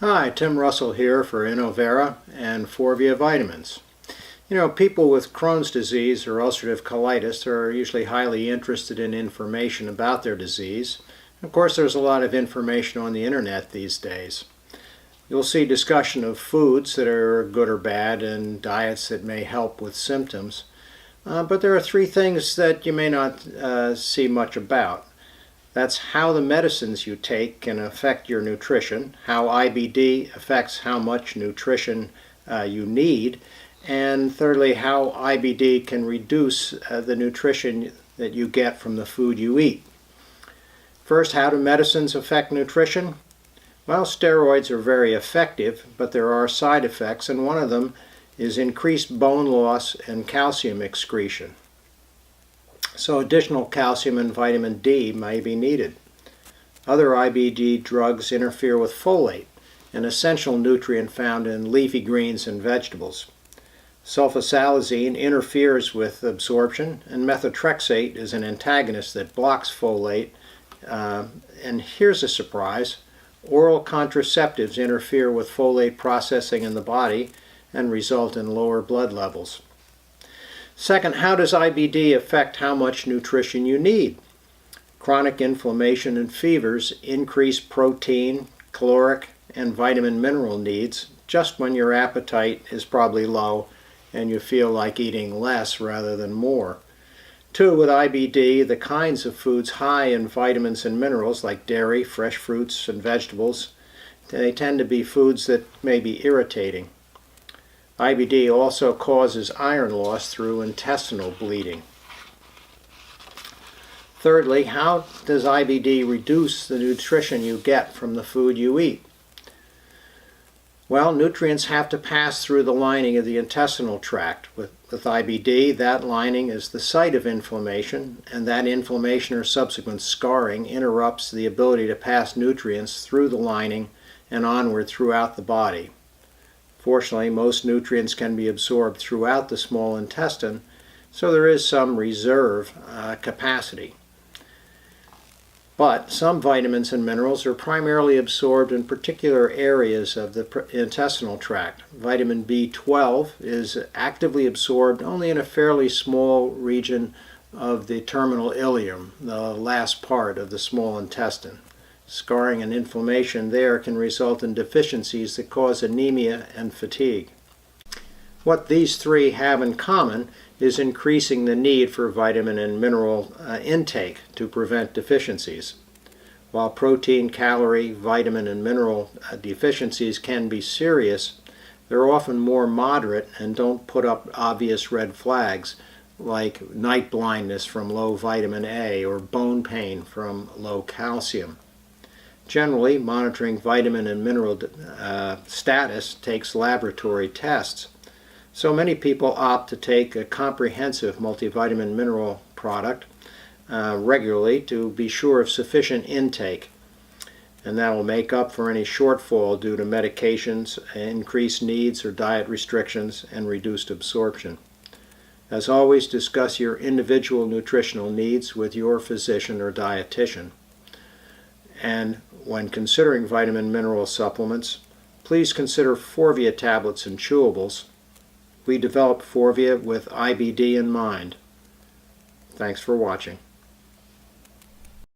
Hi, Tim Russell here for Innovera and Forvia Vitamins. People with Crohn's disease or ulcerative colitis are usually highly interested in information about their disease. Of course, there's a lot of information on the internet these days. You'll see discussion of foods that are good or bad and diets that may help with symptoms. But there are three things that you may not see much about. That's how the medicines you take can affect your nutrition, how IBD affects how much nutrition you need, and thirdly, how IBD can reduce the nutrition that you get from the food you eat. First, how do medicines affect nutrition? Well, steroids are very effective, but there are side effects, and one of them is increased bone loss and calcium excretion. So additional calcium and vitamin D may be needed. Other IBD drugs interfere with folate, an essential nutrient found in leafy greens and vegetables. Sulfasalazine interferes with absorption, and methotrexate is an antagonist that blocks folate. And here's a surprise: oral contraceptives interfere with folate processing in the body and result in lower blood levels. Second, how does IBD affect how much nutrition you need? Chronic inflammation and fevers increase protein, caloric, and vitamin mineral needs just when your appetite is probably low and you feel like eating less rather than more. Two, with IBD, the kinds of foods high in vitamins and minerals like dairy, fresh fruits, and vegetables, they tend to be foods that may be irritating. IBD also causes iron loss through intestinal bleeding. Thirdly, how does IBD reduce the nutrition you get from the food you eat? Well, nutrients have to pass through the lining of the intestinal tract. With IBD, that lining is the site of inflammation, and that inflammation or subsequent scarring interrupts the ability to pass nutrients through the lining and onward throughout the body. Fortunately, most nutrients can be absorbed throughout the small intestine, so there is some reserve capacity. But some vitamins and minerals are primarily absorbed in particular areas of the intestinal tract. Vitamin B12 is actively absorbed only in a fairly small region of the terminal ileum, the last part of the small intestine. Scarring and inflammation there can result in deficiencies that cause anemia and fatigue. What these three have in common is increasing the need for vitamin and mineral intake to prevent deficiencies. While protein, calorie, vitamin, and mineral deficiencies can be serious, they're often more moderate and don't put up obvious red flags like night blindness from low vitamin A or bone pain from low calcium. Generally, monitoring vitamin and mineral status takes laboratory tests. So many people opt to take a comprehensive multivitamin mineral product regularly to be sure of sufficient intake. And that will make up for any shortfall due to medications, increased needs or diet restrictions, and reduced absorption. As always, discuss your individual nutritional needs with your physician or dietitian. And when considering vitamin mineral supplements, please consider Forvia tablets and chewables. We developed Forvia with IBD in mind. Thanks for watching.